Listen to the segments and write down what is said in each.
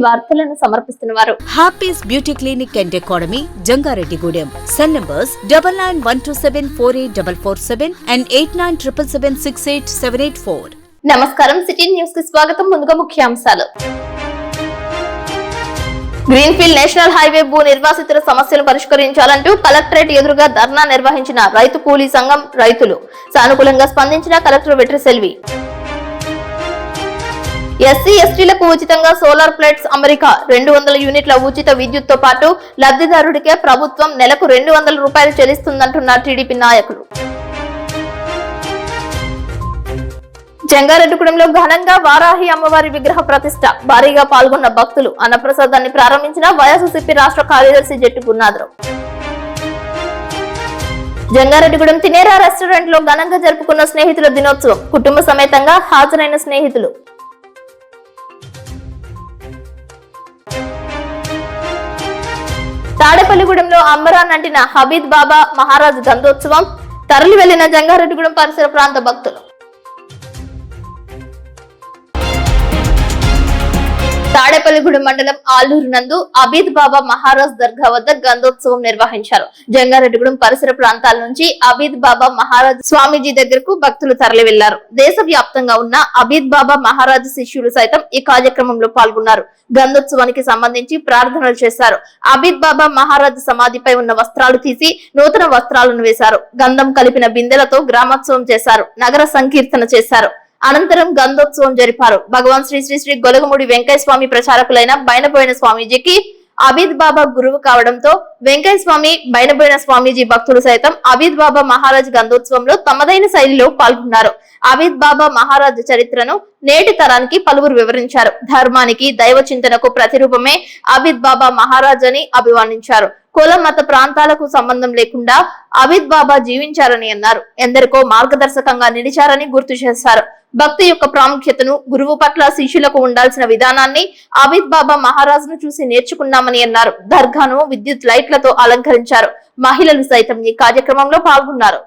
వార్తలను సమర్పిస్తున్నవారు Happy's beauty clinic and academy, Jangareddigudem. Cell numbers 9912748447 and 8977768784. నమస్కారం. సిటీ న్యూస్ కి స్వాగతం. ముందుగా ముఖ్యాంశాలు. గ్రీన్ఫీల్డ్ నేషనల్ హైవే భూ నిర్వాసితుల సమస్యలు పరిష్కరించాలంటూ కలెక్టరేట్ ఎదురుగా ధర్నా నిర్వహించిన రైతు కూలీ సంఘం రైతులు. సానుకూలంగా స్పందించిన కలెక్టర్ వెట్రిసెల్వి. ఎస్సీ ఎస్టీలకు ఉచితంగా సోలార్ ప్లేట్స్ అమరిక. 200 యూనిట్ల ఉచిత విద్యుత్తో పాటు లబ్ధిదారుడికే ప్రభుత్వం నెలకు 200 రూపాయలు చెల్లిస్తుందంటున్న టీడీపీ నాయకులు. జంగారెడ్డిగూడెంలో ఘనంగా వారాహి అమ్మవారి విగ్రహ ప్రతిష్ట. భారీగా పాల్గొన్న భక్తులు. అన్నప్రసాదాన్ని ప్రారంభించిన వైఎస్ఆర్సీపీ రాష్ట్ర కార్యదర్శి జట్టు గురునాథరావు. జంగారెడ్డిగూడెం తినేరా రెస్టారెంట్ లో ఘనంగా జరుపుకున్న స్నేహితుల దినోత్సవం. కుటుంబ సమేతంగా హాజరైన స్నేహితులు. తాడేపల్లిగూడెంలో అంబరాన్ అంటిన హబీద్ బాబా మహారాజ్ గంధోత్సవం. తరలి వెళ్లిన జంగారెడ్డిగూడెం పరిసర ప్రాంత భక్తులు. తాడేపల్లిగూడెం మండలం ఆలూరు నందు అబీద్ బాబా మహారాజ్ దర్గా వద్ద గంధోత్సవం నిర్వహించారు. జంగారెడ్డిగూడెం పరిసర ప్రాంతాల నుంచి అబీద్ బాబా మహారాజ్ స్వామీజీ దగ్గరకు భక్తులు తరలి వెళ్లారు. దేశవ్యాప్తంగా ఉన్న అబీద్ బాబా మహారాజ్ శిష్యులు సైతం ఈ కార్యక్రమంలో పాల్గొన్నారు. గంధోత్సవానికి సంబంధించి ప్రార్థనలు చేశారు. అబీద్ బాబా మహారాజ్ సమాధిపై ఉన్న వస్త్రాలు తీసి నూతన వస్త్రాలను వేశారు. గంధం కలిపిన బిందెలతో గ్రామోత్సవం చేశారు. నగర సంకీర్తన చేశారు. అనంతరం గంధోత్సవం జరిపారు. భగవాన్ శ్రీ శ్రీ శ్రీ గొలగముడి వెంకయ్య స్వామి ప్రచారకులైన బైనబోయిన స్వామీజీకి అబీద్ బాబా గురువు కావడంతో వెంకయ్య స్వామి, బైనబోయిన స్వామీజీ భక్తులు సైతం అబీద్ బాబా మహారాజ్ గంధోత్సవంలో తమదైన శైలిలో పాల్గొన్నారు. అబీద్ బాబా మహారాజ్ చరిత్రను నేటి తరానికి పలువురు వివరించారు. ధర్మానికి, దైవ చింతనకు ప్రతిరూపమే అబీద్ బాబా మహారాజ్ అని అభివర్ణించారు. కుల మత ప్రాంతాలకు సంబంధం లేకుండా అబీద్ బాబా జీవించారని అన్నారు. ఎందరికో మార్గదర్శకంగా నిలిచారని గుర్తు చేశారు. భక్తి యొక్క ప్రాముఖ్యతను, గురువు పట్ల శిష్యులకు ఉండాల్సిన విధానాన్ని అబీద్ బాబా మహారాజ్ ను చూసి నేర్చుకున్నామని అన్నారు. దర్గాను విద్యుత్ లైట్లతో అలంకరించారు. మహిళలు సైతం ఈ కార్యక్రమంలో పాల్గొన్నారు.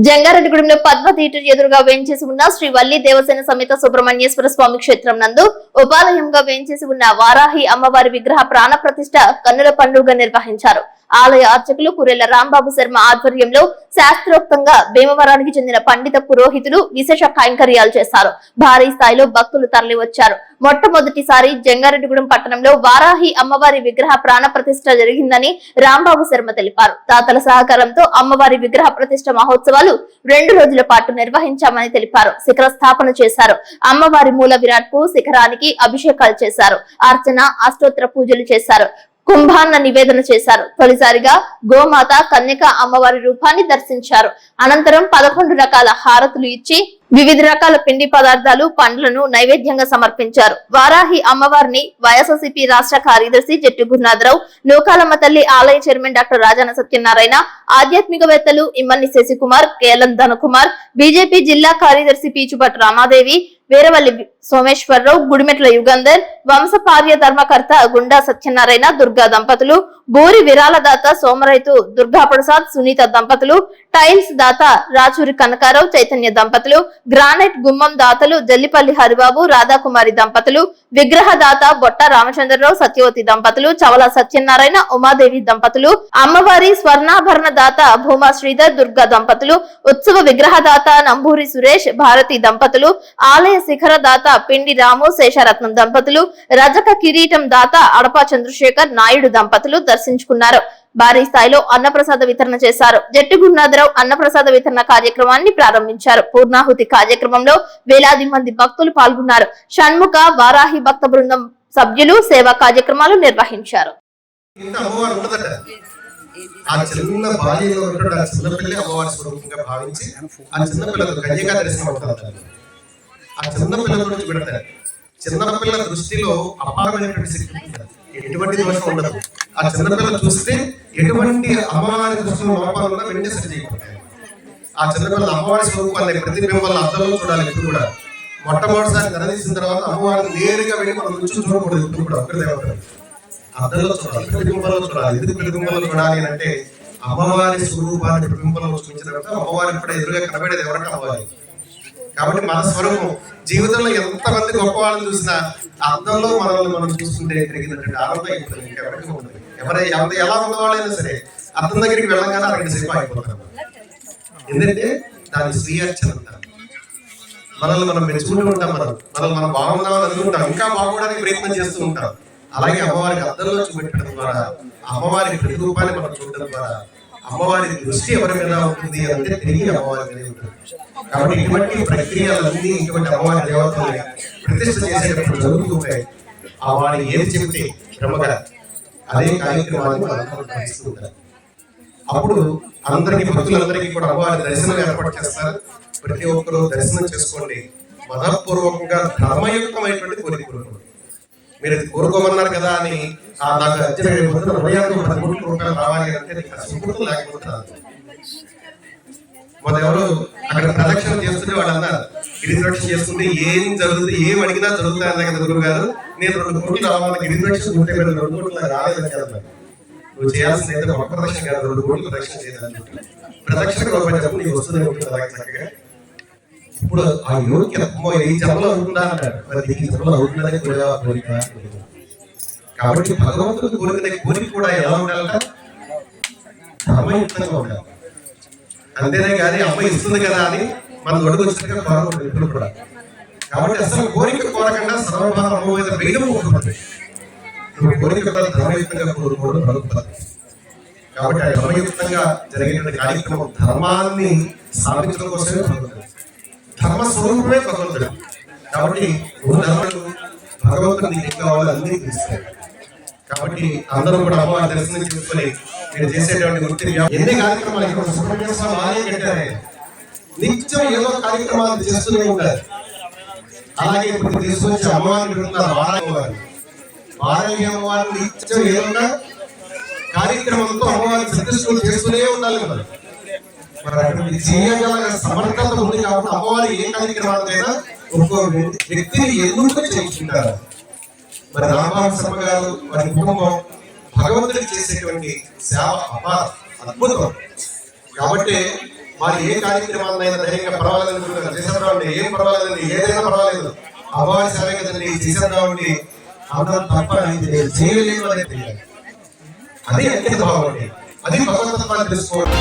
జంగారెడ్డిగూడెంలో పద్మ థియేటర్ ఎదురుగా వేంచేసి ఉన్న శ్రీ వల్లి దేవసేన సమేత సుబ్రహ్మణ్యేశ్వర స్వామి క్షేత్రం నందు ఉపాలయంగా వేంచేసి ఉన్న వారాహి అమ్మవారి విగ్రహ ప్రాణ ప్రతిష్ఠ కన్నుల పండుగ నిర్వహించారు. ఆలయ అర్చకులు కురెల రాంబాబు శర్మ ఆధ్వర్యంలో శాస్త్రోక్తంగా భీమవరానికి చెందిన పండిత పురోహితులు విశేష కైంకర్యాలు చేశారు. భారీ స్థాయిలో భక్తులు తరలి వచ్చారు. మొట్టమొదటిసారి జంగారెడ్డిగూడెం పట్టణంలో వారాహి అమ్మవారి విగ్రహ ప్రాణ ప్రతిష్ఠ జరిగిందని రాంబాబు శర్మ తెలిపారు. తాతల సహకారంతో అమ్మవారి విగ్రహ ప్రతిష్ఠ మహోత్సవాలు 2 రోజుల పాటు నిర్వహించామని తెలిపారు. శిఖర స్థాపన చేశారు. అమ్మవారి మూల విరాట్ కు శిఖరానికి అభిషేకాలు చేశారు. అర్చన, అష్టోత్తర పూజలు చేశారు. కుంభాన్న నివేదన చేశారు. తొలిసారిగా గోమాత కన్యక అమ్మవారి రూపాన్ని దర్శించారు. అనంతరం 11 రకాల హారతులు ఇచ్చి వివిధ రకాల పిండి పదార్థాలు, పండ్లను నైవేద్యంగా సమర్పించారు. వారాహి అమ్మవారిని వైఎస్ఆర్సీపీ రాష్ట్ర కార్యదర్శి జట్టు గురునాథరావు, నూకాలమ్మ తల్లి ఆలయ చైర్మన్ డాక్టర్ రాజాన సత్యనారాయణ, ఆధ్యాత్మికవేత్తలు ఇమ్మన్ని శశికుమార్, కేఎల్ఎన్ ధనకుమార్, బీజేపీ జిల్లా కార్యదర్శి పీచుపట్ రామాదేవి, వీరవల్లి సోమేశ్వరరావు, గుడిమెట్ల యుగంధర్, వంశపార్య ధర్మకర్త గుండా సత్యనారాయణ, దుర్గా దంపతులు, బూరి విరాళదాత సోమరైతు దుర్గా ప్రసాద్, సునీత దంపతులు, టైల్స్ దాత రాచూరి కనకారావు, చైతన్య దంపతులు, గ్రానైట్ గుమ్మం దాతలు జల్లిపల్లి హరిబాబు, రాధాకుమారి దంపతులు, విగ్రహ దాత బొట్ట రామచంద్రరావు, సత్యవతి దంపతులు, చవల సత్యనారాయణ, ఉమాదేవి దంపతులు, అమ్మవారి స్వర్ణాభరణ దాత భూమా శ్రీధర్, దుర్గా దంపతులు, ఉత్సవ విగ్రహ దాత నంబూరి సురేష్, భారతి దంపతులు, ఆలయ శిఖర దాత పిండి రాము, శేషరత్నం దంపతులు, రజక కిరీటం దాత అడపా చంద్రశేఖర్ నాయుడు దంపతులు దర్శించుకున్నారు. భారీ స్థాయిలో అన్నప్రసాద వితరణ చేశారు. జట్టు గురునాథరావు అన్నప్రసాద వితరణ కార్యక్రమాన్ని ప్రారంభించారు. పూర్ణాహుతి కార్యక్రమంలో వేలాది మంది భక్తులు పాల్గొన్నారు. షణ్ముఖ వారాహి భక్త బృందం సభ్యులు సేవా కార్యక్రమాలు నిర్వహించారు. ఆ చిన్న బాల్యంలో ఉన్నటువంటి ఆ చిన్నపిల్లే అమ్మవారి స్వరూపంగా భావించి ఆ చిన్నపిల్లలకు కన్యకా దర్శనం అవుతుంది. ఆ చిన్నపిల్లల నుంచి పెడతారు. చిన్నపిల్ల దృష్టిలో అపారమైనటువంటి శక్తి ఉంటుంది. ఎటువంటి దోషం ఉండదు. ఆ చిన్నపిల్ల చూస్తే ఎటువంటి అమ్మవారి దృష్టిలో లోపాలు ఉన్నా వెంటనే సరి చేయకపోతాయి. ఆ చిన్నపిల్ల అమ్మవారి స్వరూపాన్ని ప్రతిబింబాల అర్థంలో చూడాలి. ఎప్పుడు కూడా మొట్టమొదటిసారి ధరదీసిన తర్వాత అమ్మవారిని నేరుగా వెళ్ళి మనం నుంచి చూడకూడదు. ఎప్పుడు కూడా ఒక్కరి దేవత అర్థంలో చూడాలి, ప్రతిబింబంలో చూడాలి. ఎందుకు ప్రతిబింబంలో చూడాలి అంటే అమ్మవారి స్వరూపాన్ని ప్రతిబింబంలో చూపించిన తర్వాత అమ్మవారి కూడా ఎదురుగా కనబడేది ఎవరికి అమ్మవారి. కాబట్టి మన స్వరూపం జీవితంలో ఎంతమంది గొప్ప వాళ్ళని చూసినా అర్థంలో మనల్ని మనం చూస్తుంటే తిరిగినటువంటి ఆనందం ఇప్పుడు ఇంకెవరికి ఉంటుంది. ఎవరు ఎలా ఉన్న వాళ్ళైనా సరే అర్థం దగ్గరికి వెళ్ళగానే అక్కడికి సేపు అయిపోతారు. ఎందుకంటే దాని స్వీయార్చన అంటారు. మనల్ని మనం మెచ్చుకుంటూ ఉంటాం. మనం బాగున్నామని అనుకుంటాం, ఇంకా బాగుపడడానికి ప్రయత్నం చేస్తూ ఉంటాం. అలాగే అమ్మవారికి అర్థంలో చూపెట్టడం ద్వారా, అమ్మవారి ప్రతిరూపాన్ని మనం చూడడం ద్వారా అమ్మవారి దృష్టి ఎవరి మీద ఉంటుంది అంటే తిరిగి అమ్మవారి మీద ఉంటుంది. కాబట్టి ఇటువంటి ప్రక్రియలన్నీ ఇటువంటి అమ్మవారి దేవతల్ని ప్రతిష్ఠ చేసేటప్పుడు జరుగుతూ ఉంటాయి. ఆ వారి ఏది చెబితే బ్రహ్మగారు అదే కార్యక్రమాన్ని మనం గ్రహిస్తూ ఉంటారు. అప్పుడు అందరికీ భక్తులందరికీ కూడా అమ్మవారి దర్శనం ఏర్పాటు చేస్తారు. ప్రతి ఒక్కరూ దర్శనం చేసుకోండి. మనఃపూర్వకంగా ధర్మయుక్తమైనటువంటి కోరిక కోరుకోండి. మీరు కోరుకోమన్నారు కదా అని నాకు అర్జున 10 కోట్ల రూపాయలు రావాలి అంటే సుకృతం లేకపోతే రాదు. మన ఎవరు అక్కడ ప్రదక్షిణ చేస్తుంటే వాళ్ళు అన్నారు, గిరిప్రదక్షిణ చేస్తుంటే ఏం జరుగుతుంది, ఏం అడిగినా జరుగుతుంది అన్న కదా గురువు గారు. నేను 2 కోట్లు రావాలి, గిరిప్రదక్షిణ ఉంటే 2 కోట్లు రాలేదని కదా. నువ్వు చేయాల్సింది అయితే ఒక ప్రదక్షిణ కాదు, 2 కోట్లు ప్రదక్షిణ చేయాలి. ప్రదక్షిణకు రూపాయి చెప్పు నీకు వస్తుంది చక్కగా. ఇప్పుడు ఆ యోగి ఈ జన్మలో అవుతుందా అంటారు. మరి ఈ జన్మలో అవుతుందని కోరిక. కాబట్టి భగవంతుడు కోరిక కూడా ఎలా ఉండాలంట, ధర్మయుక్తంగా ఉండాలి. అంతేనే కానీ అమ్మ ఇస్తుంది కదా అని మన ఒడుగు వచ్చినట్టుగా కోరకూడదు ఎప్పుడు కూడా. కాబట్టి అసలు కోరిక కోరకుండా సర్వభావం అమ్మ మీద వేగం ఉంటుంది. నువ్వు కోరిక ధర్మయుక్తంగా కోరుకోవడం భగవద్గీత. కాబట్టి ఆ ధర్మయుక్తంగా జరిగినటువంటి కార్యక్రమం ధర్మాన్ని స్థాపించడం కోసమే భగవంతుడు, ధర్మ స్వరూపమే భగవంతుడు. కాబట్టి భగవంతుడు నీకు ఏం కావాలో అన్ని తీస్తాడు. కాబట్టి అందరూ కూడా అమ్మవారి దర్శనం చేసుకొని మీరు చేసేటువంటి వృత్తి ఎన్ని కార్యక్రమాలు ఇక్కడ సుబ్రహ్మణ్య స్వామి ఆలయం కట్టారే, నిత్యం ఏదో కార్యక్రమాలు చేస్తూనే ఉంటారు. అలాగే ఇప్పుడు తీసుకొచ్చి అమ్మవారిని పెడుతున్నారు వారాహి అమ్మవారిని నిత్యం ఏదో కార్యక్రమంతో అమ్మవారిని ప్రతిష్టలు చేస్తూనే ఉండాలి. మరి అటువంటి చేయగల సమర్థత ఉంది కాబట్టి అమ్మవారి ఏ కార్యక్రమాలైనా ఒక్కో వ్యక్తిని ఎందుకు చేయించుకుంటారు. మరి రామబాబు శర్మ గారు వారి కుటుంబం భగవంతుడికి చేసేటువంటి సేవ అద్భుతం. కాబట్టి వారు ఏ కార్యక్రమాలైనా ధైర్యంగా పర్వాలేదు చేసేద్దామండి, ఏం పర్వాలేదండి, ఏదైనా పర్వాలేదు, అమ్మవారి సేవ కదండి చేసేద్దామండి అందరం తప్ప చేయలేదు అనేది తెలియాలి. అది అంకిత భావం అండి, అది భగవంతుని తెలుసుకోవడం.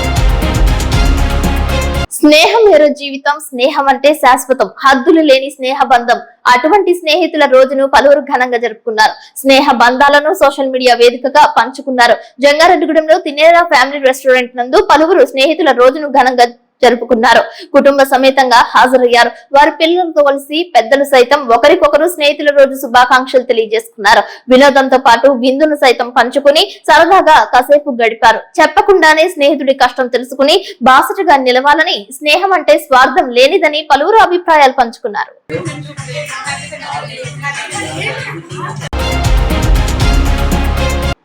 స్నేహం వేరు జీవితం, స్నేహం అంటే శాశ్వతం, హద్దులు లేని స్నేహ బంధం. అటువంటి స్నేహితుల రోజును పలువురు ఘనంగా జరుపుకున్నారు. స్నేహ బంధాలను సోషల్ మీడియా వేదికగా పంచుకున్నారు. జంగారెడ్డిగూడెంలో తినేరా ఫ్యామిలీ రెస్టారెంట్ నందు పలువురు స్నేహితుల రోజును ఘనంగా జరుపుకున్నారు. కుటుంబ సమేతంగా హాజరయ్యారు. వారి పిల్లలతో కలిసి పెద్దలు సైతం ఒకరికొకరు స్నేహితుల రోజు శుభాకాంక్షలు తెలియజేసుకున్నారు. వినోదంతో పాటు విందును సైతం పంచుకుని సరదాగా కాసేపు గడిపారు. చెప్పకుండానే స్నేహితుడి కష్టం తెలుసుకుని బాసటగా నిలవాలని, స్నేహం అంటే స్వార్థం లేనిదని పలువురు అభిప్రాయాలు పంచుకున్నారు.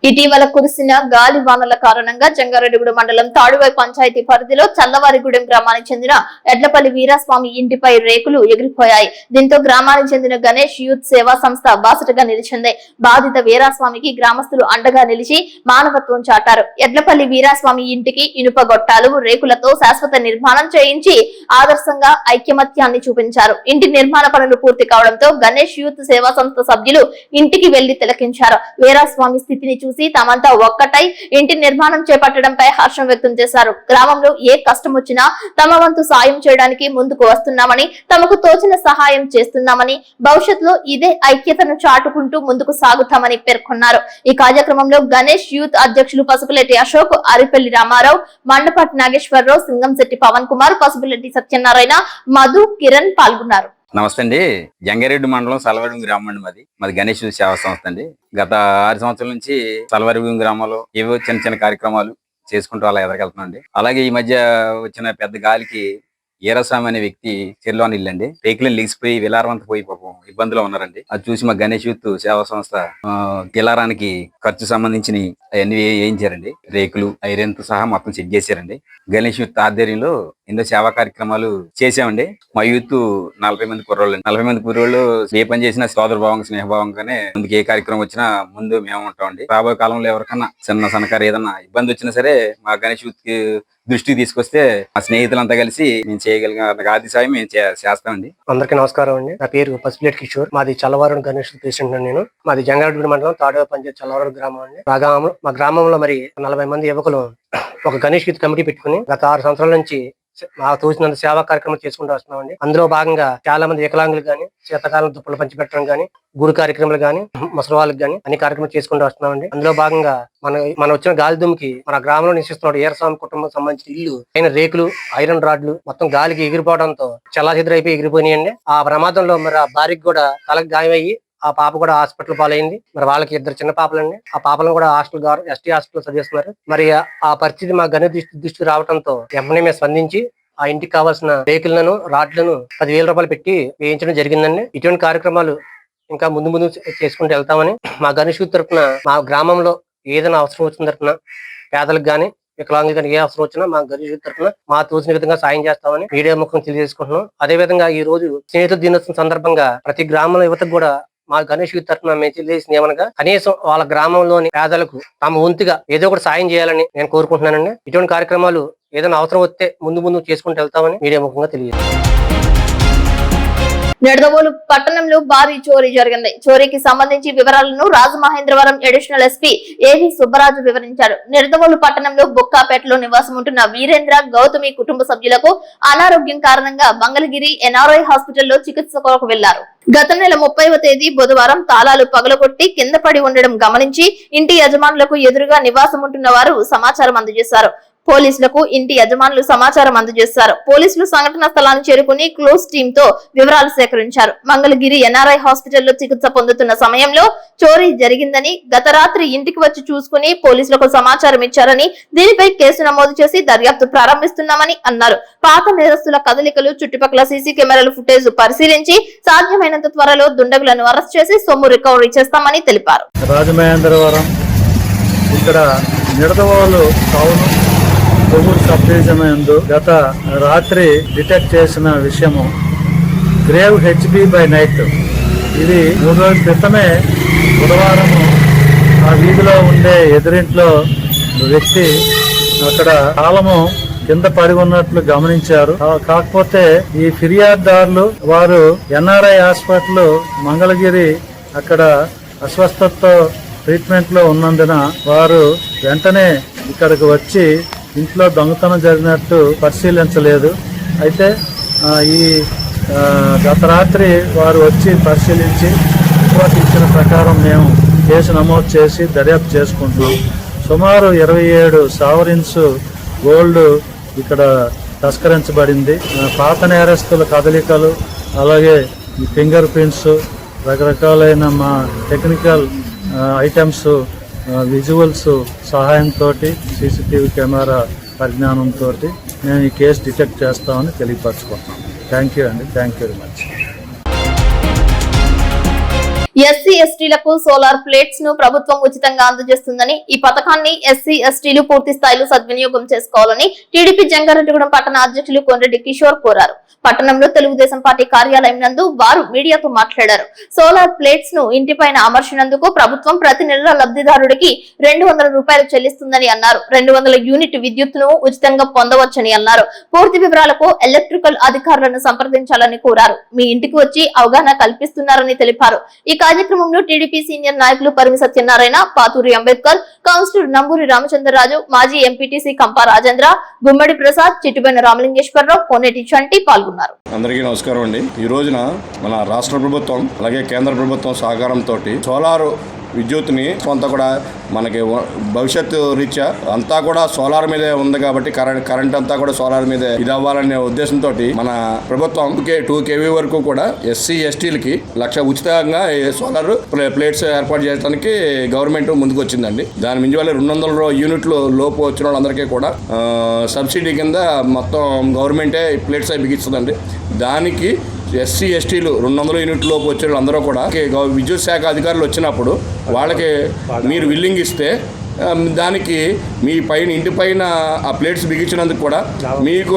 ఇటీవల కురిసిన గాలి వానల కారణంగా జంగారెడ్డిగూడెం మండలం తాడువై పంచాయతీ పరిధిలో చల్లవారిగూడెం గ్రామానికి చెందిన ఎడ్లపల్లి వీరాస్వామి ఇంటిపై రేకులు ఎగిరిపోయాయి. దీంతో గ్రామానికి చెందిన గణేష్ యూత్ సేవా సంస్థ బాసటగా నిలిచింది. బాధిత వీరాస్వామికి గ్రామస్తులు అండగా నిలిచి మానవత్వం చాటారు. ఎడ్లపల్లి వీరాస్వామి ఇంటికి ఇనుప గొట్టాలు, రేకులతో శాశ్వత నిర్మాణం చేయించి ఆదర్శంగా ఐక్యమత్యాన్ని చూపించారు. ఇంటి నిర్మాణ పనులు పూర్తి కావడంతో గణేష్ యూత్ సేవా సంస్థ సభ్యులు ఇంటికి వెళ్లి తిలకించారు. వీరాస్వామి స్థితిని చూసి తమంతా ఒక్కటై ఇంటి నిర్మాణం చేపట్టడంపై హర్షం వ్యక్తం చేశారు. గ్రామంలో ఏ కష్టం వచ్చినా తమ వంతు సాయం చేయడానికి ముందుకు వస్తున్నామని, తమకు తోచిన సహాయం చేస్తున్నామని, భవిష్యత్తులో ఇదే ఐక్యతను చాటుకుంటూ ముందుకు సాగుతామని పేర్కొన్నారు. ఈ కార్యక్రమంలో గణేష్ యూత్ అధ్యక్షులు పసుపులెట్టి అశోక్, అరిపల్లి రామారావు, మండపాటి నాగేశ్వరరావు, సింగంశెట్టి పవన్ కుమార్, పసుపులెట్టి సత్యనారాయణ, మధు, కిరణ్ పాల్గొన్నారు. నమస్తే అండి. జంగారెడ్డి మండలం సలవారిగూడెం గ్రామం అండి. మాది గణేష్ సేవా సంస్థ అండి. గత 6 సంవత్సరాల నుంచి సలవారిగూడెం గ్రామంలో ఏవో చిన్న చిన్న కార్యక్రమాలు చేసుకుంటూ అలా ఎదగలుగుతున్నాం అండి. అలాగే ఈ మధ్య వచ్చిన పెద్ద గాలికి ఈరస్వామి అనే వ్యక్తి చెరులోని ఇల్లండి. రేకులను లీసిపోయి విలారవంత పోయి పాపం ఇబ్బందులు ఉన్నారండి. అది చూసి మా గణేష్ యూత్ సేవా సంస్థ గిలారానికి ఖర్చు సంబంధించిన అవన్నీ వేయించారండి. రేకులు ఐరన్ తో సహా మొత్తం చెక్ చేశారండి. గణేష్ యూత్ ఆధ్వర్యంలో ఎన్నో సేవా కార్యక్రమాలు చేసామండి. మా యూత్ 40 మంది కుర్రోళ్ళు. 40 మంది కుర్రోళ్ళు ఏ పని చేసినా సోదర భావంగా స్నేహభావంగానే ముందుకు ఏ కార్యక్రమం వచ్చినా ముందు మేము ఉంటామండి. రాబోయే కాలంలో ఎవరికన్నా చిన్న సన్నకారు ఏదన్నా ఇబ్బంది వచ్చినా సరే మా గణేష్ యూత్ కి దృష్టికి తీసుకొస్తే మా స్నేహితులంతా కలిసి మేము చేయగలిగిన ఆది సాయం మేము చేస్తామండి. అందరికీ నమస్కారం అండి. నా పేరు పసిపిల్లెట్ కిషోర్. మాది చల్లవారం గణేష్ ప్రెసిడెంట్. నేను మాది జంగారెడ్డి మండలం తాడవ పంచాయతీ చల్లవారం గ్రామం అండి. మా గ్రామంలో మరి 40 మంది యువకులు ఒక గణేష్ యూత్ కమిటీ పెట్టుకుని గత 6 సంవత్సరాల నుంచి మాకు తోచినంత సేవా కార్యక్రమం చేసుకుంటూ వస్తున్నామండి. అందులో భాగంగా చాలా మంది వికలాంగులు గాని, శీతకాలం దుప్పలు పంచిపెట్టడం గాని, గుడి కార్యక్రమాలు గాని, ముసలి వాళ్ళకి గాని అన్ని కార్యక్రమాలు చేసుకుంటూ వస్తున్నామండి. అందులో భాగంగా మన వచ్చిన గాలి దుమ్కి మన గ్రామంలో నివసిస్తున్న ఈరస్వామి కుటుంబం సంబంధించిన ఇల్లు అయిన రేకులు, ఐరన్ రాడ్లు మొత్తం గాలికి ఎగిరిపోవడంతో చెల్లాచెదురైపోయి ఎగిరిపోయినాయండి. ఆ ప్రమాదంలో మరి ఆ భార్యకి కూడా తలకు గాయమయ్యి ఆ పాప కూడా హాస్పిటల్ పాలైంది. మరి వాళ్ళకి 2 చిన్న పాపలండి. ఆ పాపలను కూడా ఎస్టీ హాస్పిటల్ చదివిస్తున్నారు. మరి ఆ పరిస్థితి మా గణేష్ దృష్టికి రావడంతో వెంటనే మేము స్పందించి ఆ ఇంటికి కావాల్సిన రేకులను, రాడ్లను 10,000 రూపాయలు పెట్టి వేయించడం జరిగిందండి. ఇటువంటి కార్యక్రమాలు ఇంకా ముందు చేసుకుంటూ వెళ్తామని మా గణేష్ తరపున మా గ్రామంలో ఏదైనా అవసరం వచ్చిన తరపున పేదలకు గాని, వికలాంగులు గాని ఏ అవసరం వచ్చినా మా గణేష్ తరపున మా తోచిన విధంగా సాయం చేస్తామని మీడియా ముఖం తెలియజేసుకుంటున్నాం. అదే విధంగా ఈ రోజు స్నేహితుల దినోత్సవం సందర్భంగా ప్రతి గ్రామంలో యువతకు కూడా మా గణేష్ యూత్ తరఫున మేము తెలియజేసిన ఏమనగా కనీసం వాళ్ళ గ్రామంలోని పేదలకు తమ వంతుగా ఏదో ఒకటి సాయం చేయాలని నేను కోరుకుంటున్నానండి. ఇటువంటి కార్యక్రమాలు ఏదైనా అవసరం వస్తే ముందు చేసుకుంటూ వెళ్తామని మీడియా ముఖంగా తెలియజేస్తాం. నిడదవోలు పట్టణంలో భారీ చోరీ జరిగింది. చోరీకి సంబంధించి వివరాలను రాజమహేంద్రవరం అడిషనల్ ఎస్పీ ఏవి సుబ్బరాజు వివరించారు. నిడదవోలు పట్టణంలో బొక్కాపేటలో నివాసం ఉంటున్న వీరేంద్ర, గౌతమి కుటుంబ సభ్యులకు అనారోగ్యం కారణంగా మంగళగిరి ఎన్ఆర్ఐ హాస్పిటల్లో చికిత్స కొరకు వెళ్లారు. గత నెల 30వ తేదీ బుధవారం తాళాలు పగలగొట్టి కింద పడి ఉండడం గమనించి ఇంటి యజమానులకు ఎదురుగా నివాసం ఉంటున్న వారు సమాచారం అందజేశారు. పోలీసులకు ఇంటి యజమానులు సమాచారం అందజేశారు. పోలీసులు సంఘటన స్థలాన్ని చేరుకుని క్లోజ్ టీమ్ తో వివరాలు సేకరించారు. మంగళగిరి ఎన్ఆర్ఐ హాస్పిటల్లో చికిత్స పొందుతున్న సమయంలో చోరీ జరిగిందని, గత రాత్రి ఇంటికి వచ్చి చూసుకుని పోలీసులకు సమాచారం ఇచ్చారని, దీనిపై కేసు నమోదు చేసి దర్యాప్తు ప్రారంభిస్తున్నామని అన్నారు. పాత నేరస్తుల కదలికలు, చుట్టుపక్కల సీసీ కెమెరాల ఫుటేజ్ పరిశీలించి సాధ్యమైనంత త్వరలో దుండగులను అరెస్ట్ చేసి సొమ్ము రికవరీ చేస్తామని తెలిపారు. రాజమహేంద్రవరం ఇక్కడ Nidadavolu town Kovvur sub division యందు గత రాత్రి డిటెక్ట్ చేసిన విషయము గ్రేవ్ హెచ్బి బై నైట్. ఇది 3 రోజుల క్రితమే బుధవారము ఆ వీధిలో ఉండే ఎదురింట్లో వ్యక్తి అక్కడ తాళము కింద పడి ఉన్నట్లు గమనించారు. కాకపోతే ఈ ఫిర్యాదుదారులు వారు ఎన్ఆర్ఐ హాస్పిటల్ మంగళగిరి అక్కడ అస్వస్థతతో ట్రీట్మెంట్ లో ఉన్నందున వారు వెంటనే ఇక్కడికి వచ్చి ఇంట్లో దొంగతనం జరిగినట్టు పరిశీలించలేదు. అయితే ఈ గత రాత్రి వారు వచ్చి పరిశీలించి రిపోర్ట్ ఇచ్చిన ప్రకారం మేము కేసు నమోదు చేసి దర్యాప్తు చేసుకుంటున్నాం. సుమారు 27 సావరిన్స్ గోల్డ్ ఇక్కడ తస్కరించబడింది. పాత నేరస్తుల కదలికలు, అలాగే ఈ ఫింగర్ ప్రింట్స్, రకరకాలైన మా టెక్నికల్ ఐటమ్స్, విజువల్స్ సహాయంతో, సీసీటీవీ కెమెరా పరిజ్ఞానంతో మేము ఈ కేసు డిటెక్ట్ చేస్తామని తెలియపరచుకుంటున్నాం. థ్యాంక్ యూ అండి. Thank you very much. SC ఎస్టీలకు సోలార్ ప్లేట్స్ ను ప్రభుత్వం ఉచితంగా అందజేస్తుందని, ఈ పథకాన్ని ఎస్సీ ఎస్టీలు పూర్తి స్థాయిలో సద్వినియోగం చేసుకోవాలని టీడీపీ జంగారెడ్డిగూడెం పట్టణ అధ్యక్షులు కొండ్రెడ్డి కిషోర్ కోరారు. పట్టణంలో తెలుగుదేశం పార్టీ కార్యాలయం నందు వారు మీడియాతో మాట్లాడారు. సోలార్ ప్లేట్స్ ను ఇంటిపైన అమర్చినందుకు ప్రభుత్వం ప్రతి నెల లబ్ధిదారుడికి 200 రూపాయలు చెల్లిస్తుందని అన్నారు. 200 యూనిట్ విద్యుత్తును ఉచితంగా పొందవచ్చని అన్నారు. పూర్తి వివరాలకు ఎలక్ట్రికల్ అధికారులను సంప్రదించాలని కోరారు. మీ ఇంటికి వచ్చి అవగాహన కల్పిస్తున్నారని తెలిపారు. ఈ కార్యక్రమంలో టీడీపీ సీనియర్ నాయకులు పరిమి సత్యనారాయణ, పాతూరి అంబేద్కర్, కౌన్సిలర్ నంబూరి రామచంద్రరాజు, మాజీ ఎంపీటీసీ కంపా రాజేంద్ర, గుమ్మడి ప్రసాద్, చిట్టుబైన రామలింగేశ్వరరావు, కోనేటి చంటి పాల్గొన్నారు. అందరికీ నమస్కారం అండి. ఈ రోజున మన రాష్ట్ర ప్రభుత్వం అలాగే కేంద్ర ప్రభుత్వం సహకారంతో సోలార్ విద్యుత్ని కొంత కూడా మనకి భవిష్యత్తు రీత్యా అంతా కూడా సోలార్ మీదే ఉంది కాబట్టి కరెంట్ అంతా కూడా సోలార్ మీదే ఇది అవ్వాలనే ఉద్దేశంతో మన ప్రభుత్వం 2 kV వరకు కూడా SC STలకి 1,00,000 ఉచితంగా సోలార్ ప్లేట్స్ ఏర్పాటు చేయడానికి గవర్నమెంట్ ముందుకు వచ్చిందండి. దాని మించి వాళ్ళ 200 యూనిట్లు లోపు వచ్చిన వాళ్ళందరికీ కూడా సబ్సిడీ కింద మొత్తం గవర్నమెంటే ప్లేట్స్ అవి బిగిస్తుందండి. దానికి SC STలు 200 యూనిట్ లోపు వచ్చిన వాళ్ళందరూ కూడా విద్యుత్ శాఖ అధికారులు వచ్చినప్పుడు వాళ్ళకి మీరు విల్లింగ్ ఇస్తే దానికి మీ పైన ఇంటి పైన ఆ ప్లేట్స్ బిగించినందుకు కూడా మీకు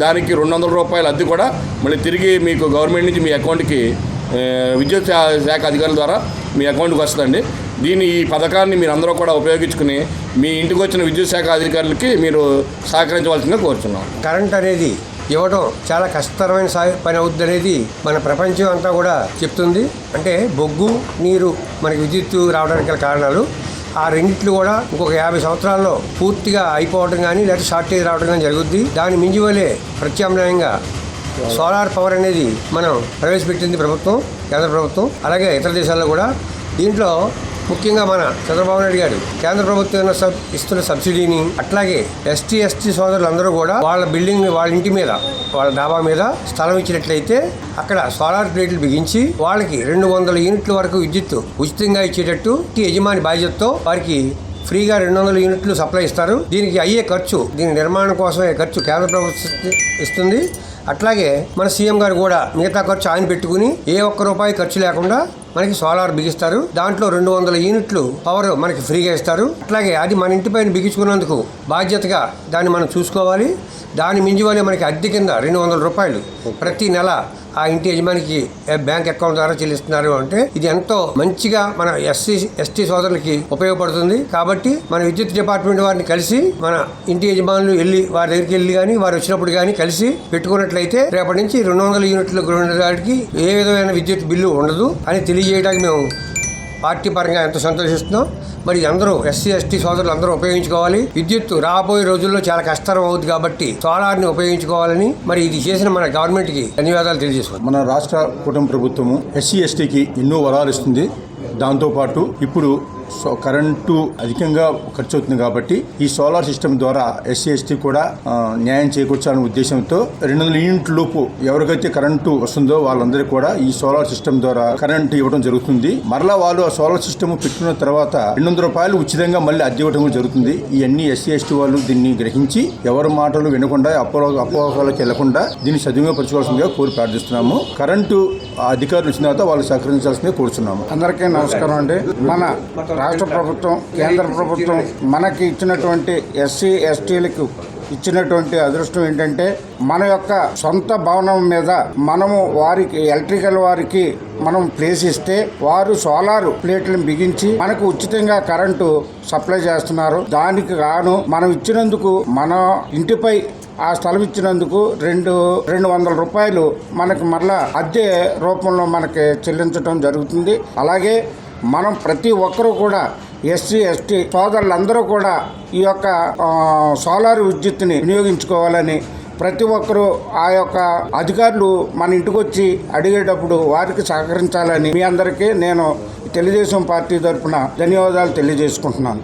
దానికి 200 రూపాయల అద్దె కూడా మళ్ళీ తిరిగి మీకు గవర్నమెంట్ నుంచి మీ అకౌంట్కి విద్యుత్ శాఖ అధికారుల ద్వారా మీ అకౌంట్కి వస్తుందండి. ఈ పథకాన్ని మీరు అందరూ కూడా ఉపయోగించుకుని మీ ఇంటికి వచ్చిన విద్యుత్ శాఖ అధికారులకి మీరు సహకరించవలసిందిగా కోరుతున్నాం. కరెంట్ అనేది ఇవ్వడం చాలా కష్టతరమైన పని అవుతుంది అనేది మన ప్రపంచం అంతా కూడా చెప్తుంది. అంటే బొగ్గు నీరు మనకి విద్యుత్తు రావడానికి గల కారణాలు ఆ రెండింటిలు కూడా ఇంకొక 50 సంవత్సరాల్లో పూర్తిగా అయిపోవడం కానీ లేదా షార్టేజ్ రావడం కానీ జరుగుద్ది. దాని మించి వలే ప్రత్యామ్నాయంగా సోలార్ పవర్ అనేది మనం ప్రవేశపెట్టింది ప్రభుత్వం, కేంద్ర ప్రభుత్వం. అలాగే ఇతర దేశాల్లో కూడా దీంట్లో ముఖ్యంగా మన చంద్రబాబు నాయుడు గారు కేంద్ర ప్రభుత్వం ఇస్తున్న సబ్సిడీని అట్లాగే ST సోదరులందరూ కూడా వాళ్ళ బిల్డింగ్ వాళ్ళ ఇంటి మీద వాళ్ళ డాబా మీద స్థలం ఇచ్చినట్లయితే అక్కడ సోలార్ ప్లేట్లు బిగించి వాళ్ళకి 200 యూనిట్ల వరకు విద్యుత్ ఉచితంగా ఇచ్చేటట్టు యజమాని బాధ్యతతో వారికి ఫ్రీగా 200 యూనిట్లు సప్లై ఇస్తారు. దీనికి అయ్యే ఖర్చు, దీని నిర్మాణం కోసమే ఖర్చు కేంద్ర ప్రభుత్వం ఇస్తుంది. అట్లాగే మన సీఎం గారు కూడా మిగతా ఖర్చు ఆయన పెట్టుకుని ₹1 ఖర్చు లేకుండా మనకి సోలార్ బిగిస్తారు. దాంట్లో 200 యూనిట్లు పవర్ మనకి ఫ్రీగా ఇస్తారు. అట్లాగే అది మన ఇంటి పైన బిగించుకున్నందుకు బాధ్యతగా దాన్ని మనం చూసుకోవాలి. దాని మించి వల్ల మనకి అద్దె కింద ₹200 ప్రతి నెల ఆ ఇంటి యజమానికి బ్యాంక్ అకౌంట్ ద్వారా చెల్లిస్తున్నారు. అంటే ఇది ఎంతో మంచిగా మన SC ST సోదరులకి ఉపయోగపడుతుంది. కాబట్టి మన విద్యుత్ డిపార్ట్మెంట్ వారిని కలిసి మన ఇంటి యజమానులు వెళ్ళి వారి దగ్గరికి వెళ్ళి కానీ వారు వచ్చినప్పుడు కానీ కలిసి పెట్టుకున్నట్లయితే రేపటి నుంచి 200 యూనిట్లు వాటికి ఏ విధమైన విద్యుత్ బిల్లు ఉండదు అని తెలియజేయడానికి మేము పార్టీ పరంగా ఎంతో సంతోషిస్తున్నాం. మరి అందరూ SC ST సోదరులు అందరూ ఉపయోగించుకోవాలి. విద్యుత్ రాబోయే రోజుల్లో చాలా కష్టం అవుతుంది కాబట్టి సోలార్ని ఉపయోగించుకోవాలని మరి ఇది చేసిన మన గవర్నమెంట్కి ధన్యవాదాలు తెలియజేసుకుంటాం. మన రాష్ట్ర కుటుంబ ప్రభుత్వము SC STకి ఎన్నో వరాలు ఇస్తుంది. దాంతోపాటు ఇప్పుడు కరెంటు అధికంగా ఖర్చు అవుతుంది కాబట్టి ఈ సోలార్ సిస్టమ్ ద్వారా SC ST కూడా న్యాయం చేకూర్చాలనే ఉద్దేశంతో 200 యూనిట్ల లోపు ఎవరికైతే కరెంటు వస్తుందో వాళ్ళందరికీ కూడా ఈ సోలార్ సిస్టమ్ ద్వారా కరెంటు ఇవ్వడం జరుగుతుంది. మరలా వాళ్ళు ఆ సోలార్ సిస్టమ్ పెట్టుకున్న తర్వాత ₹200 ఉచితంగా మళ్ళీ అద్దె ఇవ్వడం జరుగుతుంది. ఇవన్నీ SC ST వాళ్ళు దీన్ని గ్రహించి ఎవరి మాటలు వినకుండా అపోహలకు వెళ్లకుండా దీన్ని సద్వినియోగపరచుకోవాల్సిందిగా కోరి ప్రార్థిస్తున్నాము. కరెంటు అధికారులు వచ్చిన తర్వాత వాళ్ళు సహకరించాల్సిందిగా కోరుతున్నాము. అందరికీ నమస్కారం అండి. మన రాష్ట్ర ప్రభుత్వం, కేంద్ర ప్రభుత్వం మనకి ఇచ్చినటువంటి SC STలకు ఇచ్చినటువంటి అదృష్టం ఏంటంటే మన యొక్క సొంత భవనం మీద మనము వారికి ఎలక్ట్రికల్ వారికి మనం ప్లేస్ ఇస్తే వారు సోలార్ ప్లేట్లను బిగించి మనకు ఉచితంగా కరెంటు సప్లై చేస్తున్నారు. దానికి గాను మనం ఇచ్చినందుకు మన ఇంటిపై ఆ స్థలం ఇచ్చినందుకు ₹200 మనకి మరలా అద్దె రూపంలో మనకి చెల్లించడం జరుగుతుంది. అలాగే మనం ప్రతి ఒక్కరూ కూడా SC ST సోదరులందరూ కూడా ఈ యొక్క సోలార్ విద్యుత్తుని వినియోగించుకోవాలని ప్రతి ఒక్కరూ ఆ యొక్క అధికారులు మన ఇంటికి వచ్చి అడిగేటప్పుడు వారికి సహకరించాలని మీ అందరికీ నేను తెలుగుదేశం పార్టీ తరఫున ధన్యవాదాలు తెలియజేసుకుంటున్నాను.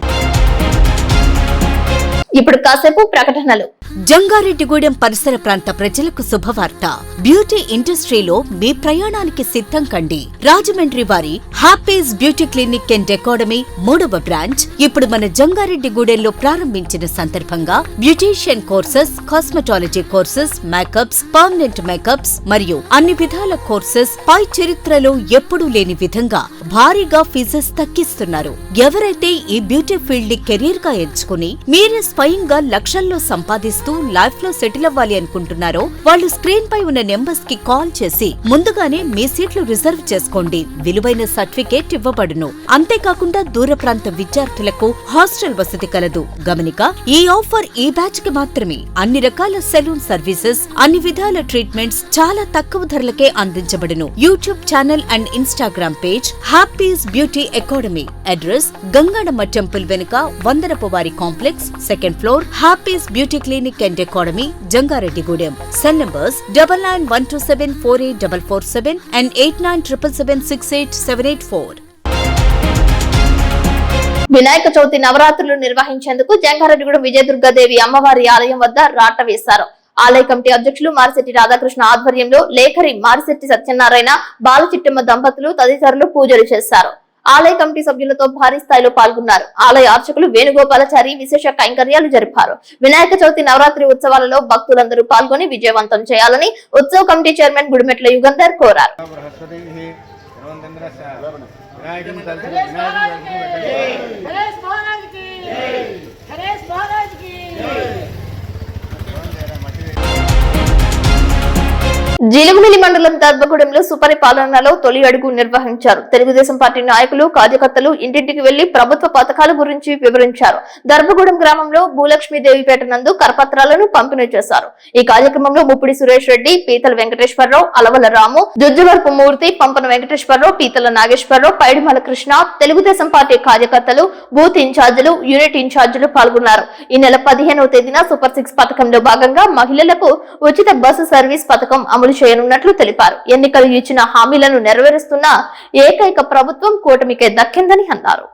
ఇప్పుడు కాసేపు ప్రకటనలు. జంగారెడ్డిగూడెం పరిసర ప్రాంత ప్రజలకు శుభవార్త. బ్యూటీ ఇండస్ట్రీలో మీ ప్రయాణానికి సిద్ధం కండి. రాజమండ్రి వారి happy's beauty clinic and academy 3వ బ్రాంచ్ ఇప్పుడు మన జంగారెడ్డిగూడెంలో ప్రారంభించిన సందర్భంగా beautician courses, cosmetology courses, makeups, permanent makeups మరియు అన్ని విధాల కోర్సెస్ పై చరిత్రలో ఎప్పుడూ లేని విధంగా భారీగా ఫీజెస్ తగ్గిస్తున్నారు. ఎవరైతే ఈ బ్యూటీ ఫీల్డ్ ని కెరీర్ గా ఎంచుకుని మీరే స్వయంగా లక్షల్లో సంపాదిస్తూ లైఫ్ లో సెటిల్ అవ్వాలి అనుకుంటున్నారో వాళ్ళు స్క్రీన్ పై ఉన్న నెంబర్స్ కి కాల్ చేసి ముందుగానే మీ సీట్లు రిజర్వ్ చేసుకోండి. విలువైన సర్టిఫికేట్ ఇవ్వబడును. అంతేకాకుండా దూర ప్రాంత విద్యార్థులకు హాస్టల్ వసతి కలదు. గమనిక, ఈ ఆఫర్ ఈ బ్యాచ్ కి మాత్రమే. అన్ని రకాల సెలూన్ సర్వీసెస్, అన్ని విధాల ట్రీట్మెంట్స్ చాలా తక్కువ ధరలకే అందించబడును. YouTube channel and Instagram page Happy's beauty academy. Address Gangadamma temple వెనుక వందనపువారి complex, 2nd floor, Happy's beauty clinic and academy, Jangareddigudem. Cell numbers 9912748447 and 8977768784. Vinayaka Chavithi నవరాత్రులు నిర్వహించేందుకు జంగారెడ్డిగూడెం విజయదుర్గాదేవి అమ్మవారి ఆలయం వద్ద రాట వేశారు. ఆలయ కమిటీ అధ్యక్షులు మారిశెట్టి రాధాకృష్ణ ఆధ్వర్యంలో లేఖరి మారిశెట్టి సత్యనారాయణ, బాలచిట్టమ్మ దంపతులు తదితరులు పూజలు చేశారు. ఆలయ కమిటీ సభ్యులతో భారీ స్థాయిలో పాల్గొన్నారు. ఆలయ అర్చకులు వేణుగోపాలాచారి విశేష కైంకర్యాలు జరిపారు. వినాయక చవితి నవరాత్రి ఉత్సవాలలో భక్తులందరూ పాల్గొని విజయవంతం చేయాలని ఉత్సవ కమిటీ చైర్మన్ గుడిమెట్ల యుగంధర్ కోరారు. జీలుగుమిల్లి మండలం దర్భగూడెంలో సుపరిపాలనలో తొలి అడుగు నిర్వహించారు. తెలుగుదేశం పార్టీ నాయకులు, కార్యకర్తలు ఇంటింటికి వెళ్లి ప్రభుత్వ పథకాల గురించి వివరించారు. దర్భగూడెం గ్రామంలో భూలక్ష్మీదేవిపేట నందు కరపత్రాలను పంపిణీ చేశారు. ఈ కార్యక్రమంలో ముప్పిడి సురేష్ రెడ్డి, పీతల వెంకటేశ్వరరావు, అలవల రాము, జుజ్జవరపు మూర్తి, పంపన వెంకటేశ్వరరావు, పీతల నాగేశ్వరరావు, పైడిమల కృష్ణ, తెలుగుదేశం పార్టీ కార్యకర్తలు, బూత్ ఇన్ఛార్జీలు, యూనిట్ ఇన్ఛార్జీలు పాల్గొన్నారు. ఈ నెల 15వ తేదీన సూపర్ 6 పథకంలో భాగంగా మహిళలకు ఉచిత బస్సు సర్వీస్ పథకం అమలు చేయనున్నట్లు తెలిపారు. ఎన్నికలు ఇచ్చిన హామీలను నెరవేరుస్తున్న ఏకైక ప్రభుత్వం కూటమికే దక్కిందని అన్నారు.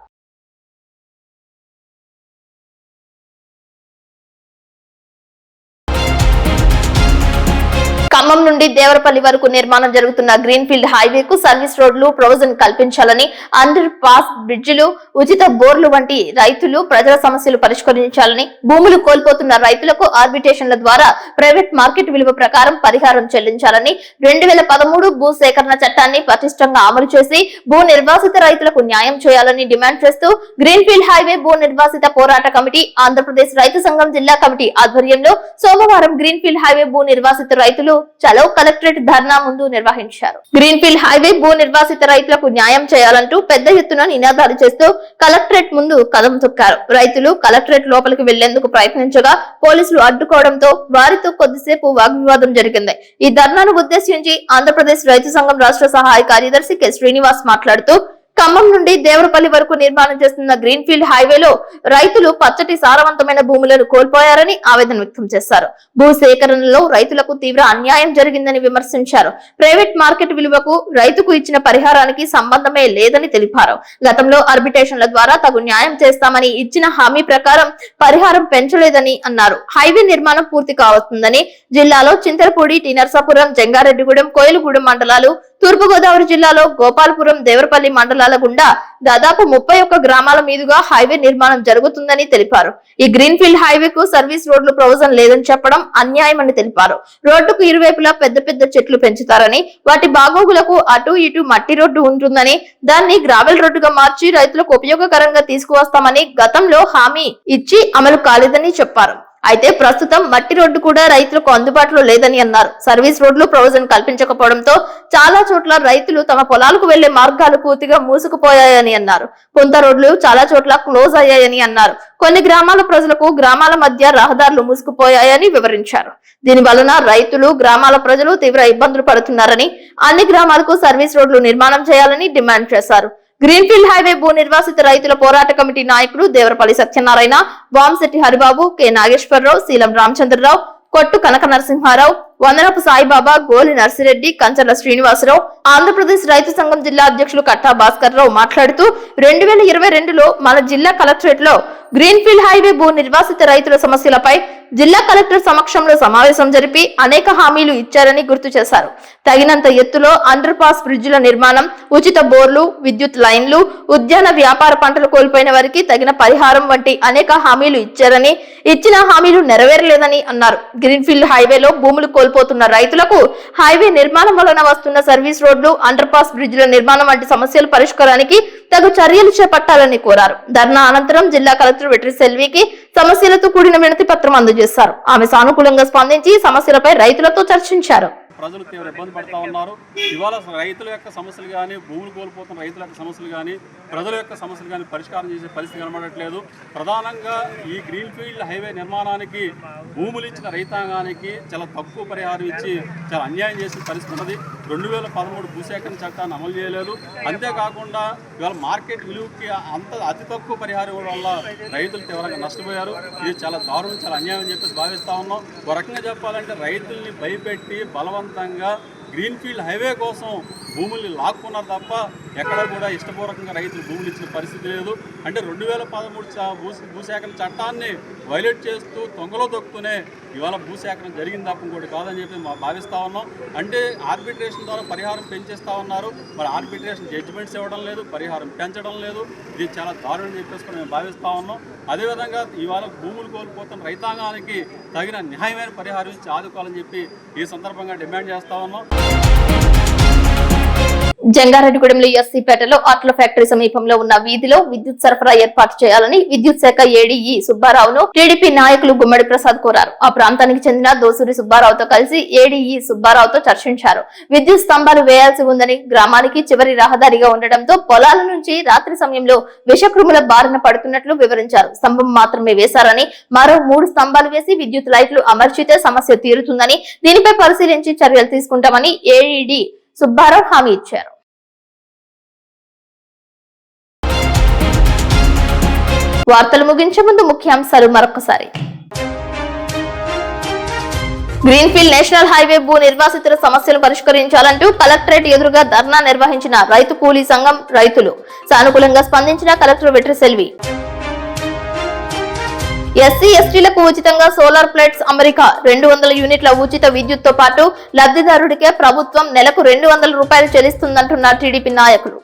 ఖమ్మం నుండి దేవరపల్లి వరకు నిర్మాణం జరుగుతున్న గ్రీన్ ఫీల్డ్ హైవేకు సర్వీస్ రోడ్లు ప్రొవిజన్ కల్పించాలని, అండర్ పాస్ బ్రిడ్జిలు, ఉచిత బోర్లు వంటి రైతులు ప్రజల సమస్యలు పరిష్కరించాలని, భూములు కోల్పోతున్న రైతులకు ఆర్బిటేషన్ల ద్వారా ప్రైవేట్ మార్కెట్ విలువ ప్రకారం పరిహారం చెల్లించాలని, 2013 భూ సేకరణ చట్టాన్ని పటిష్టంగా అమలు చేసి భూ నిర్వాసిత రైతులకు న్యాయం చేయాలని డిమాండ్ చేస్తూ గ్రీన్ ఫీల్డ్ హైవే భూ నిర్వాసిత పోరాట కమిటీ, ఆంధ్రప్రదేశ్ రైతు సంఘం జిల్లా కమిటీ ఆధ్వర్యంలో సోమవారం గ్రీన్ ఫీల్డ్ హైవే భూ నిర్వాసిత రైతులు చలో కలెక్టరేట్ ధర్నా ముందు నిర్వహించారు. గ్రీన్ ఫీల్డ్ హైవే భూ నిర్వాసిత రైతులకు న్యాయం చేయాలంటూ పెద్ద ఎత్తున నినాదాలు చేస్తూ కలెక్టరేట్ ముందు కదం తొక్కారు. రైతులు కలెక్టరేట్ లోపలికి వెళ్లేందుకు ప్రయత్నించగా పోలీసులు అడ్డుకోవడంతో వారితో కొద్దిసేపు వాగ్వివాదం జరిగింది. ఈ ధర్నాను ఉద్దేశించి ఆంధ్రప్రదేశ్ రైతు సంఘం రాష్ట్ర సహాయ కార్యదర్శి కె శ్రీనివాస్ మాట్లాడుతూ, ఖమ్మం నుండి దేవరపల్లి వరకు నిర్మాణం చేస్తున్న గ్రీన్ ఫీల్డ్ హైవేలో రైతులు పచ్చటి సారవంతమైన భూములను కోల్పోయారని ఆవేదన వ్యక్తం చేశారు. భూ సేకరణలో రైతులకు తీవ్ర అన్యాయం జరిగిందని విమర్శించారు. ప్రైవేట్ మార్కెట్ విలువకు రైతుకు ఇచ్చిన పరిహారానికి సంబంధమే లేదని తెలిపారు. గతంలో ఆర్బిటేషన్ల ద్వారా తగు న్యాయం చేస్తామని ఇచ్చిన హామీ ప్రకారం పరిహారం పెంచలేదని అన్నారు. హైవే నిర్మాణం పూర్తి కావస్తుందని జిల్లాలో చింతలపూడి, టి నరసాపురం, జంగారెడ్డిగూడెం, కోయిలగూడెం మండలాలు, తూర్పుగోదావరి జిల్లాలో గోపాలపురం, దేవరపల్లి మండలాల గుండా దాదాపు 31 గ్రామాల మీదుగా హైవే నిర్మాణం జరుగుతుందని తెలిపారు. ఈ గ్రీన్ ఫీల్డ్ హైవేకు సర్వీస్ రోడ్లు ప్రొవిజన్ లేదని చెప్పడం అన్యాయమని తెలిపారు. రోడ్డుకు ఇరువైపులా పెద్ద పెద్ద చెట్లు పెంచుతారని, వాటి బాగోగులకు అటు ఇటు మట్టి రోడ్డు ఉంటుందని, దాన్ని గ్రావెల్ రోడ్డుగా మార్చి రైతులకు ఉపయోగకరంగా తీసుకువస్తామని గతంలో హామీ ఇచ్చి అమలు కాలేదని చెప్పారు. అయితే ప్రస్తుతం మట్టి రోడ్డు కూడా రైతులకు అందుబాటులో లేదని అన్నారు. సర్వీస్ రోడ్లు ప్రొవిజన్ కల్పించకపోవడంతో చాలా చోట్ల రైతులు తమ పొలాలకు వెళ్లే మార్గాలు పూర్తిగా మూసుకుపోయాయని అన్నారు. కొంత రోడ్లు చాలా చోట్ల క్లోజ్ అయ్యాయని అన్నారు. కొన్ని గ్రామాల ప్రజలకు గ్రామాల మధ్య రహదారులు మూసుకుపోయాయని వివరించారు. దీని వలన రైతులు, గ్రామాల ప్రజలు తీవ్ర ఇబ్బందులు పడుతున్నారని, అన్ని గ్రామాలకు సర్వీస్ రోడ్లు నిర్మాణం చేయాలని డిమాండ్ చేశారు. గ్రీన్ ఫీల్డ్ హైవే భూ నిర్వాసిత రైతుల పోరాట కమిటీ నాయకులు దేవరపల్లి సత్యనారాయణ, వాంశెట్టి హరిబాబు, కె నాగేశ్వరరావు, శీలం రామచంద్రరావు, కొట్టు కనక నరసింహారావు, వందనపు సాయిబాబా, గోలి నర్సిరెడ్డి, కంచర్ల శ్రీనివాసరావు, ఆంధ్రప్రదేశ్ రైతు సంఘం జిల్లా అధ్యక్షులు కట్టా భాస్కర్ రావు మాట్లాడుతూ 2022లో మన జిల్లా కలెక్టరేట్ లో గ్రీన్ ఫీల్డ్ హైవే భూ నిర్వాసిత రైతుల సమస్యలపై జిల్లా కలెక్టర్ సమక్షంలో సమావేశం జరిపి అనేక హామీలు ఇచ్చారని గుర్తు చేశారు. తగినంత ఎత్తులో అండర్ పాస్ బ్రిడ్జిల నిర్మాణం, ఉచిత బోర్లు, విద్యుత్ లైన్లు, ఉద్యాన వ్యాపార పంటలు కోల్పోయిన వారికి తగిన పరిహారం వంటి అనేక హామీలు ఇచ్చారని, ఇచ్చిన హామీలు నెరవేరలేదని అన్నారు. గ్రీన్ ఫీల్డ్ హైవేలో భూములు కోల్పోతున్న రైతులకు హైవే నిర్మాణం వలన వస్తున్న సర్వీస్ రోడ్లు, అండర్ పాస్ బ్రిడ్జిల నిర్మాణం వంటి సమస్యల పరిష్కారానికి తగు చర్యలు చేపట్టాలని కోరారు. ధర్నా అనంతరం జిల్లా కలెక్టర్ వెట్రి సెల్వికి సమస్యలతో కూడిన వినతి పత్రం అందజేశారు. ఆమె సానుకూలంగా స్పందించి సమస్యలపై రైతులతో చర్చించారు. ప్రజలు తీవ్ర ఇబ్బంది పడుతూ ఉన్నారు. ఇవాళ రైతుల యొక్క సమస్యలు కానీ, భూములు కోల్పోతున్న రైతుల యొక్క సమస్యలు కానీ, ప్రజల యొక్క సమస్యలు కానీ పరిష్కారం చేసే పరిస్థితి కనబడట్లేదు. ప్రధానంగా ఈ గ్రీన్ ఫీల్డ్ హైవే నిర్మాణానికి భూములు ఇచ్చిన రైతాంగానికి చాలా తక్కువ పరిహారం ఇచ్చి చాలా అన్యాయం చేసిన పరిస్థితి ఉన్నది. 2013 భూసేకరణ చట్టాన్ని అమలు చేయలేదు. అంతేకాకుండా ఇవాళ మార్కెట్ విలువకి అతి తక్కువ పరిహారం ఇవ్వడం వల్ల రైతులు తీవ్రంగా నష్టపోయారు. ఇది చాలా దారుణం, చాలా అన్యాయం అని చెప్పేసి భావిస్తూ ఉన్నాం. ఒక రకంగా చెప్పాలంటే రైతుల్ని భయపెట్టి బలవంతంగా గ్రీన్ ఫీల్డ్ హైవే కోసం భూముల్ని లాక్కున్నారు తప్ప ఎక్కడా కూడా ఇష్టపూర్వకంగా రైతులు భూములు ఇచ్చిన పరిస్థితి లేదు. అంటే 2013 భూసేకరణ చట్టాన్ని వైలేట్ చేస్తూ తొంగలో దొక్కుతూనే ఇవాళ భూసేకరణ జరిగింది తప్ప ఇంకోటి కాదని చెప్పి భావిస్తూ ఉన్నాం. అంటే ఆర్బిట్రేషన్ ద్వారా పరిహారం పెంచేస్తూ ఉన్నారు, మరి ఆర్బిట్రేషన్ జడ్జిమెంట్స్ ఇవ్వడం లేదు, పరిహారం పెంచడం లేదు. ఇది చాలా దారుణం చెప్పేసుకుని మేము భావిస్తూ ఉన్నాం. అదేవిధంగా ఇవాళ భూములు కోల్పోతున్న రైతాంగానికి తగిన న్యాయమైన పరిహారం ఇచ్చి ఆదుకోవాలని చెప్పి ఈ సందర్భంగా డిమాండ్ చేస్తా ఉన్నాం. జంగారెడ్డిగూడెంలో ఎస్సీపేటలో అట్ల ఫ్యాక్టరీ సమీపంలో ఉన్న వీధిలో విద్యుత్ సరఫరా ఏర్పాటు చేయాలని విద్యుత్ శాఖ ఏడీఈ సుబ్బారావును టీడీపీ నాయకులు గుమ్మడి ప్రసాద్ కోరారు. ఆ ప్రాంతానికి చెందిన దోసూరి సుబ్బారావుతో కలిసి ఏడీఈ సుబ్బారావుతో చర్చించారు. విద్యుత్ స్తంభాలు వేయాల్సి ఉందని, గ్రామానికి చివరి రహదారిగా ఉండడంతో పొలాల నుంచి రాత్రి సమయంలో విషక్రిముల బారిన పడుతున్నట్లు వివరించారు. స్తంభం మాత్రమే వేశారని, మరో 3 స్తంభాలు వేసి విద్యుత్ లైట్లు అమర్చితే సమస్య తీరుతుందని, దీనిపై పరిశీలించి చర్యలు తీసుకుంటామని ఏడీఈ సుబ్బారావు హామీ ఇచ్చారు. వార్తలు ముగించే ముందు ముఖ్యాంశాలు మరొకసారి. గ్రీన్ఫీల్డ్ నేషనల్ హైవే భూ నిర్వాసితుల సమస్యలు పరిష్కరించాలంటూ కలెక్టరేట్ ఎదురుగా ధర్నా నిర్వహించిన రైతు కూలీ సంఘం రైతులు. సానుకూలంగా స్పందించిన కలెక్టర్ వెట్రిసెల్వి. ఎస్సీ ఎస్టీలకు ఉచితంగా సోలార్ ప్లేట్స్ అమరిక. 200 యూనిట్ల ఉచిత విద్యుత్తో పాటు లబ్ధిదారుడికే ప్రభుత్వం నెలకు 200 రూపాయలు చెల్లిస్తుందంటున్న టీడీపీ నాయకులు.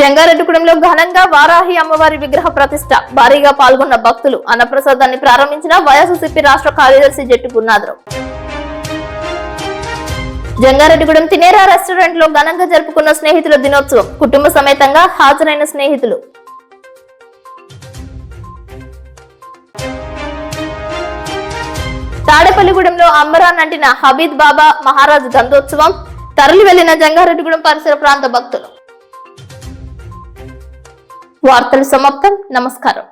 జంగారెడ్డిగూడెంలో ఘనంగా వారాహి అమ్మవారి విగ్రహ ప్రతిష్ట. భారీగా పాల్గొన్న భక్తులు. అన్నప్రసాదాన్ని ప్రారంభించిన వైఎస్ఆర్సీపీ రాష్ట్ర కార్యదర్శి జట్టు గున్నాథరావు. జంగారెడ్డిగూడెం తినేరా రెస్టారెంట్ లో ఘనంగా జరుపుకున్న స్నేహితుల దినోత్సవం. కుటుంబ సమేతంగా హాజరైన స్నేహితులు. తాడేపల్లిగూడెంలో అంబరాన్ అంటిన హబీద్ బాబా మహారాజ్ గంధోత్సవం. తరలి వెళ్లిన జంగారెడ్డిగూడెం పరిసర ప్రాంత భక్తులు. వార్తలు సమాప్తం. నమస్కారం.